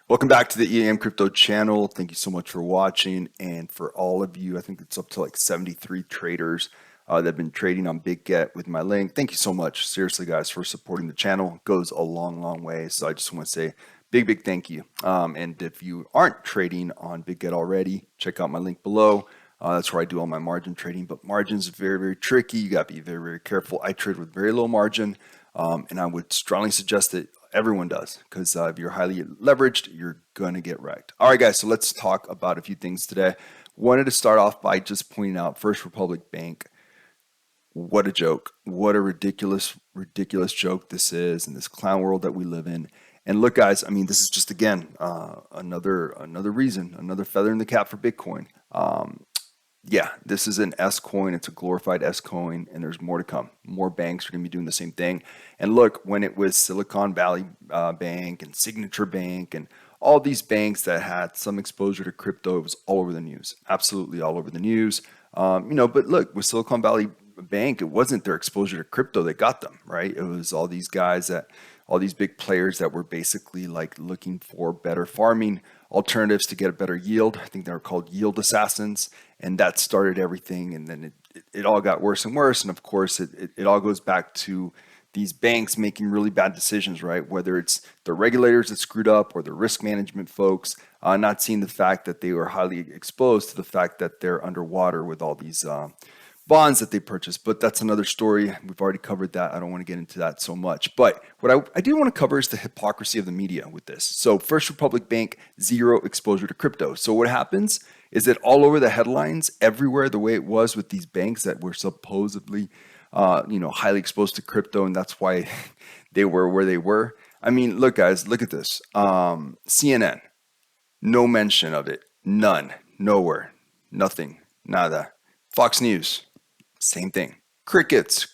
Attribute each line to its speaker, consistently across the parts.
Speaker 1: Welcome back to the EAM Crypto channel. Thank you so much for watching. And for all of you, I think it's up to like 73 traders that have been trading on Bitget with my link. Thank you so much, seriously, guys, for supporting the channel. It goes a long, long way. So I just want to say big thank you. And if you aren't trading on Bitget already, check out my link below. That's where I do all my margin trading. But margins are very tricky. You got to be very careful. I trade with very low margin. And I would strongly suggest that everyone does, because if you're highly leveraged, you're going to get wrecked. All right, guys, so let's talk about a few things today. Wanted to start off by just pointing out First Republic Bank. What a joke. What a ridiculous joke this is in this clown world that we live in. And look, guys, I mean, this is just, again, another reason, another feather in the cap for Bitcoin. Yeah, this is an S coin. It's a glorified S coin, and there's more to come. More banks are going to be doing the same thing. And look, when it was Silicon Valley Bank and Signature Bank and all these banks that had some exposure to crypto, it was all over the news. Absolutely all over the news. But look, with Silicon Valley Bank, it wasn't their exposure to crypto that got them, right? It was all these guys all these big players that were basically like looking for better farming alternatives to get a better yield. I think they were called yield assassins, and that started everything. And then it all got worse and worse. And of course, it all goes back to these banks making really bad decisions, right? Whether it's the regulators that screwed up or the risk management folks not seeing the fact that they were highly exposed to the fact that they're underwater with all these bonds that they purchased. But that's another story. We've already covered that. I don't want to get into that so much. But what I do want to cover is the hypocrisy of the media with this. So First Republic Bank, zero exposure to crypto. So what happens is that all over the headlines, everywhere, the way it was with these banks that were supposedly highly exposed to crypto, and that's why they were where they were. I mean, look, guys, look at this. CNN, no mention of it. None. Nowhere. Nothing. Nada. Fox News, same thing. Crickets.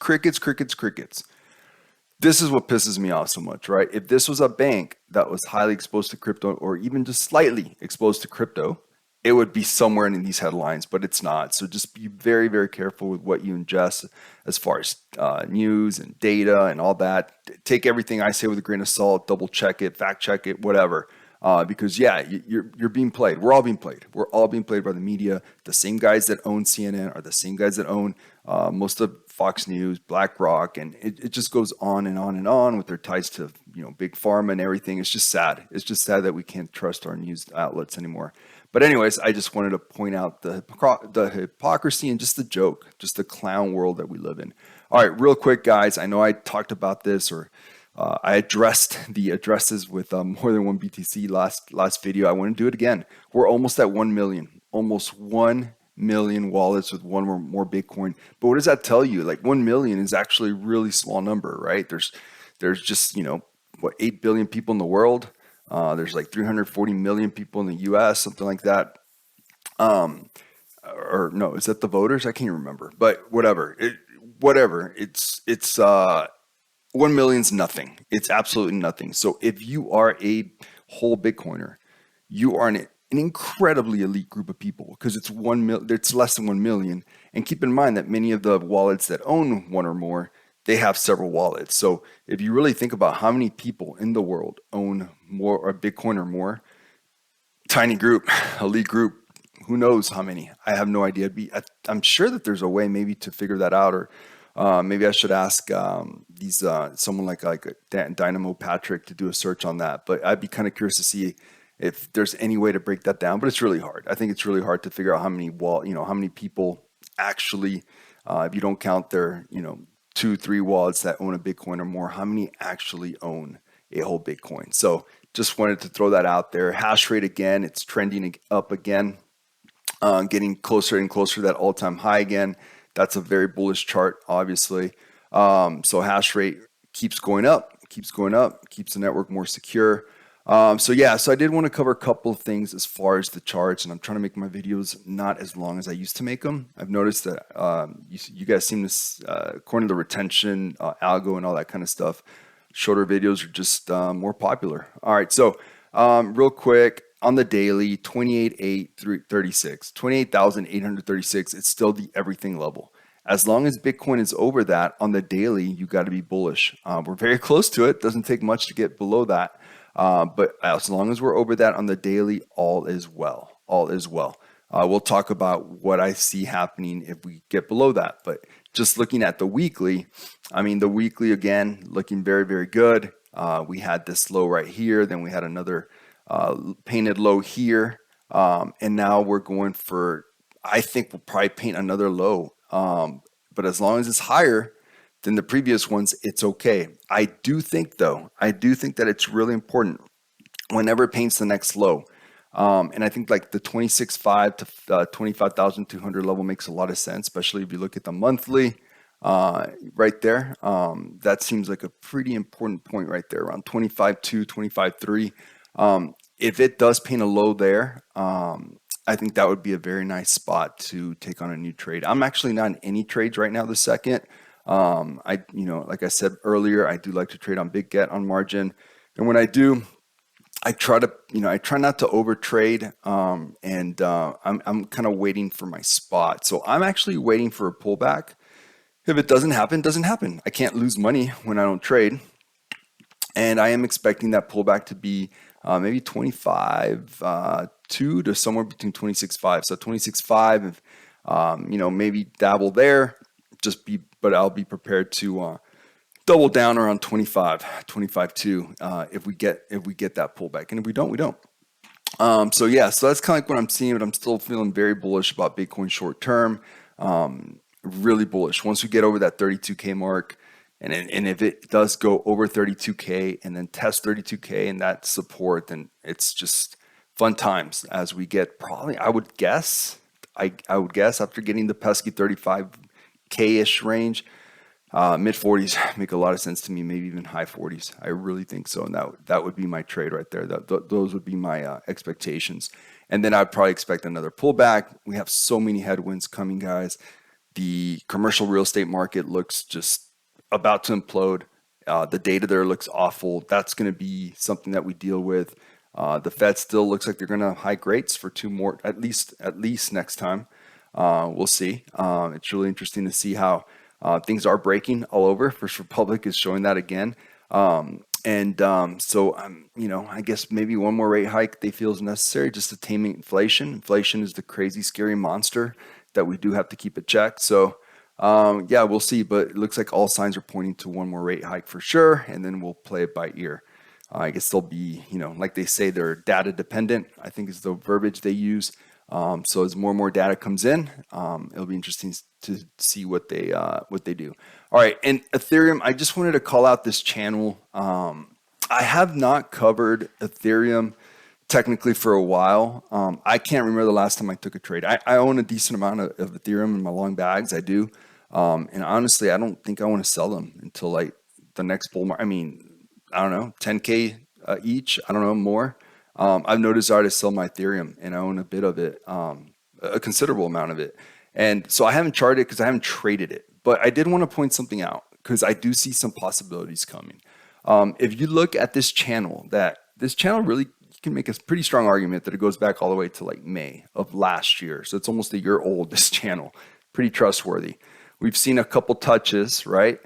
Speaker 1: This is what pisses me off so much, right? If this was a bank that was highly exposed to crypto or even just slightly exposed to crypto, it would be somewhere in these headlines, but it's not. So just be very careful with what you ingest as far as news and data and all that. Take everything I say with a grain of salt, double check it, fact check it, whatever. Because yeah, you're being played. We're all being played. We're all being played by the media. The same guys that own CNN are the same guys that own most of Fox News, BlackRock, and it just goes on and on with their ties to big pharma and everything. It's just sad. It's just sad that we can't trust our news outlets anymore. But anyways, I just wanted to point out the hypocrisy and just the joke, just the clown world that we live in. All right, real quick, guys. I know I talked about this or I addressed the addresses with more than one BTC last video. I want to do it again. We're almost at 1 million, almost 1 million wallets with one or more Bitcoin. But what does that tell you? Like 1 million is actually a really small number, right? There's just 8 billion people in the world. There's like 340 million people in the U.S., something like that. Or no, is that the voters? I can't remember. But whatever. It's 1 million's nothing. It's absolutely nothing. So if you are a whole Bitcoiner, you are an incredibly elite group of people because it's less than 1 million. And keep in mind that many of the wallets that own one or more, they have several wallets. So if you really think about how many people in the world own more or Bitcoin or more, tiny group, elite group, who knows how many? I have no idea. I'm sure that there's a way maybe to figure that out, or maybe I should ask someone like Dynamo Patrick to do a search on that. But I'd be kind of curious to see if there's any way to break that down. But it's really hard. I think it's really hard to figure out how many people actually, if you don't count their 2-3 wallets that own a Bitcoin or more, how many actually own a whole Bitcoin. So just wanted to throw that out there. Hash rate again, it's trending up again, getting closer and closer to that all-time high again. That's a very bullish chart, obviously. So hash rate keeps going up, keeps the network more secure. So I did want to cover a couple of things as far as the charts, and I'm trying to make my videos not as long as I used to make them. I've noticed that you guys seem to, according to the retention, algo and all that kind of stuff, shorter videos are just more popular. All right, so real quick, on the daily, 28,836, it's still the everything level. As long as Bitcoin is over that on the daily, you got to be bullish. We're very close to it. Doesn't take much to get below that. But as long as we're over that on the daily, all is well. All is well. We'll talk about what I see happening if we get below that. But just looking at the weekly, I mean, the weekly again looking very, very good. We had this low right here, then we had another painted low here, and now we're going for, I think we'll probably paint another low. But as long as it's higher than the previous ones, it's okay. I do think that it's really important whenever it paints the next low. And I think like the 26.5 to 25,200 level makes a lot of sense, especially if you look at the monthly right there. That seems like a pretty important point right there, around 25.2, 25.3. If it does paint a low there, I think that would be a very nice spot to take on a new trade. I'm actually not in any trades right now this second. Like I said earlier, I do like to trade on Bitget on margin. And when I do, I try not to over trade, I'm kind of waiting for my spot. So I'm actually waiting for a pullback. If it doesn't happen, it doesn't happen. I can't lose money when I don't trade. And I am expecting that pullback to be maybe 25.2 to somewhere between 26.5. So 26.5, maybe dabble there, but I'll be prepared to double down around 25.2 if we get that pullback, and if we don't, we don't. So that's kind of like what I'm seeing, but I'm still feeling very bullish about Bitcoin short term. Really bullish. Once we get over that 32K mark, and if it does go over 32K and then test 32K and that support, then it's just fun times as we get probably, I would guess after getting the pesky 35K-ish range, mid 40s make a lot of sense to me, maybe even high 40s. I really think so. And that would be my trade right there. Those would be my expectations. And then I'd probably expect another pullback. We have so many headwinds coming, guys. The commercial real estate market looks just about to implode. The data there looks awful. That's going to be something that we deal with. The Fed still looks like they're going to hike rates for 2 more, at least next time. We'll see. It's really interesting to see how things are breaking all over. First Republic is showing that again. I guess maybe one more rate hike they feel is necessary just to tame inflation. Inflation is the crazy, scary monster that we do have to keep in check. So, we'll see. But it looks like all signs are pointing to one more rate hike for sure. And then we'll play it by ear. I guess they'll be, like they say, they're data dependent, I think is the verbiage they use. So as more and more data comes in, it'll be interesting to see what they do. All right, and Ethereum, I just wanted to call out this channel. I have not covered Ethereum technically for a while. I can't remember the last time I took a trade. I own a decent amount of Ethereum in my long bags. I do, and honestly, I don't think I want to sell them until like the next bull market. I mean, I don't know, 10K each. I don't know, more. I've no desire to sell my Ethereum, and I own a bit of it, a considerable amount of it. And so I haven't charted it because I haven't traded it. But I did want to point something out because I do see some possibilities coming. If you look at this channel really, you can make a pretty strong argument that it goes back all the way to like May of last year. So it's almost a year old, this channel. Pretty trustworthy. We've seen a couple touches, right?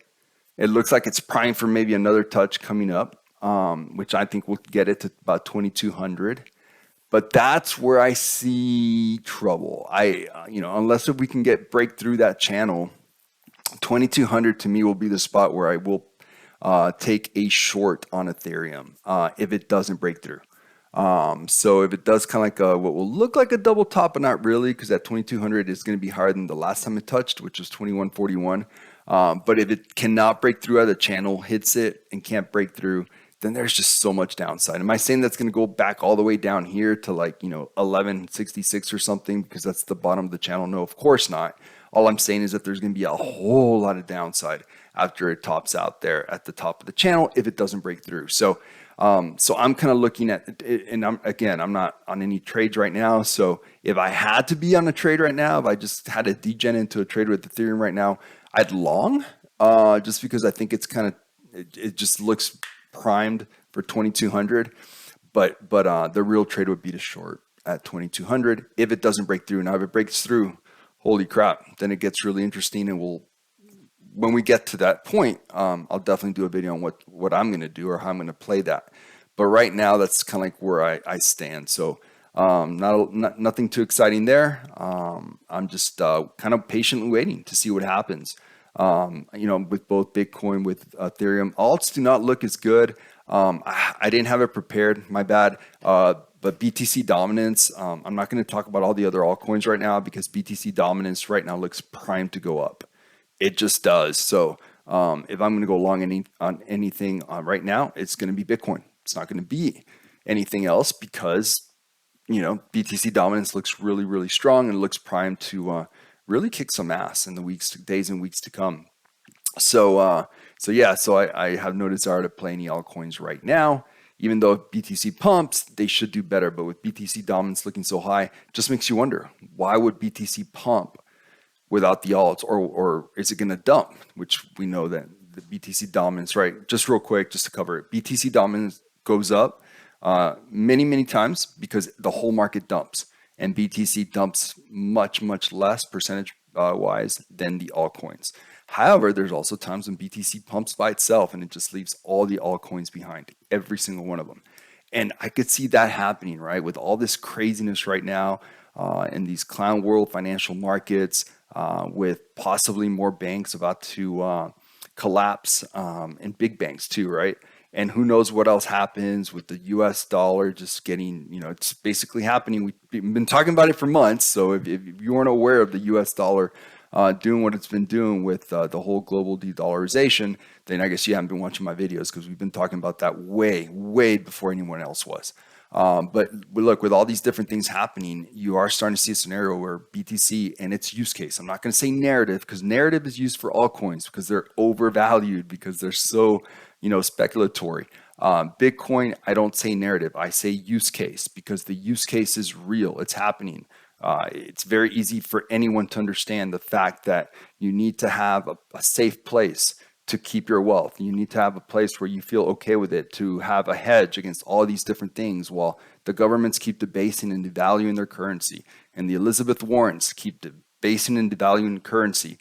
Speaker 1: It looks like it's primed for maybe another touch coming up, which I think will get it to about 2,200. But that's where I see trouble. Unless if we can break through that channel, 2,200 to me will be the spot where I will take a short on Ethereum if it doesn't break through. So if it does kind of like what will look like a double top, but not really, because that 2,200 is going to be higher than the last time it touched, which was 2,141. But if it cannot break through, or the channel hits it and can't break through, then there's just so much downside. Am I saying that's going to go back all the way down here to 1166 or something because that's the bottom of the channel? No, of course not. All I'm saying is that there's going to be a whole lot of downside after it tops out there at the top of the channel if it doesn't break through. So I'm kind of looking at it, and I'm not on any trades right now. So if I had to be on a trade right now, if I just had to degen into a trade with Ethereum right now, I'd long, just because I think it's it just looks primed for 2,200. But the real trade would be to short at 2,200 if it doesn't break through. Now, if it breaks through, holy crap, then it gets really interesting, and when we get to that point, I'll definitely do a video on what I'm going to do or how I'm going to play that. But right now, that's kind of like where I stand. So nothing too exciting there. I'm just kind of patiently waiting to see what happens. With both Bitcoin, with Ethereum, alts do not look as good. I didn't have it prepared, my bad. But BTC dominance, I'm not going to talk about all the other altcoins right now because BTC dominance right now looks primed to go up. It just does. So if I'm going to go long on anything right now, it's going to be Bitcoin. It's not going to be anything else because BTC dominance looks really, really strong and looks primed to really kick some ass in the days and weeks to come. So I have no desire to play any altcoins right now. Even though BTC pumps, they should do better. But with BTC dominance looking so high, it just makes you wonder, why would BTC pump without the alts, or is it going to dump? Which we know that the BTC dominance, right? Just real quick, just to cover it, BTC dominance goes up many times because the whole market dumps, and BTC dumps much less percentage wise than the altcoins. However, there's also times when BTC pumps by itself and it just leaves all the altcoins behind, every single one of them. And I could see that happening, right? With all this craziness right now in these clown world financial markets, with possibly more banks about to collapse, and big banks too, right? And who knows what else happens with the US dollar just getting, it's basically happening. We've been talking about it for months. So if you weren't aware of the US dollar doing what it's been doing with the whole global de-dollarization, then I guess you haven't been watching my videos, because we've been talking about that way before anyone else was. But look, with all these different things happening, you are starting to see a scenario where BTC and its use case, I'm not going to say narrative, because narrative is used for all coins because they're overvalued, because they're so, speculatory. Bitcoin, I don't say narrative, I say use case, because the use case is real, it's happening. It's very easy for anyone to understand the fact that you need to have a safe place to keep your wealth. You need to have a place where you feel okay with it, to have a hedge against all these different things, while the governments keep debasing and devaluing their currency, and the Elizabeth Warrens keep debasing and devaluing currency.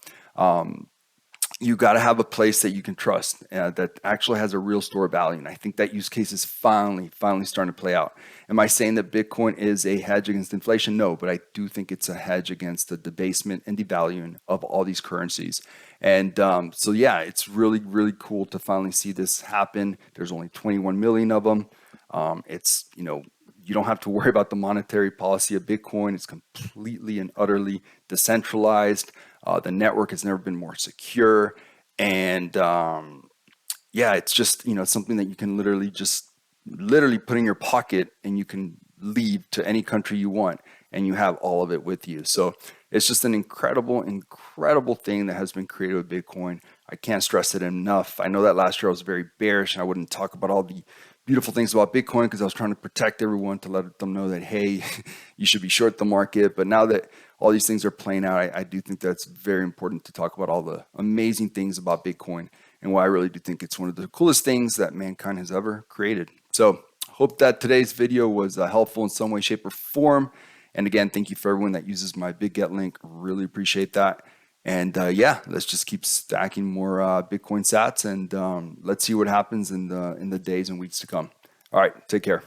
Speaker 1: You got to have a place that you can trust, that actually has a real store of value. And I think that use case is finally starting to play out. Am I saying that Bitcoin is a hedge against inflation? No, but I do think it's a hedge against the debasement and devaluing of all these currencies. And so yeah, it's really cool to finally see this happen. There's only 21 million of them. It's, you don't have to worry about the monetary policy of Bitcoin. It's completely and utterly decentralized. The network has never been more secure. And yeah, it's just, something that you can literally put in your pocket, and you can leave to any country you want, and you have all of it with you. So it's just an incredible thing that has been created with Bitcoin. I can't stress it enough. I know that last year I was very bearish, and I wouldn't talk about all the beautiful things about Bitcoin because I was trying to protect everyone, to let them know that, hey, you should be short the market. But now that all these things are playing out, I do think that's very important to talk about all the amazing things about Bitcoin, and why I really do think it's one of the coolest things that mankind has ever created. So hope that today's video was helpful in some way, shape, or form. And again, thank you for everyone that uses my Bitget link. Really appreciate that. And yeah, let's just keep stacking more Bitcoin sats, and let's see what happens in the days and weeks to come. All right, take care.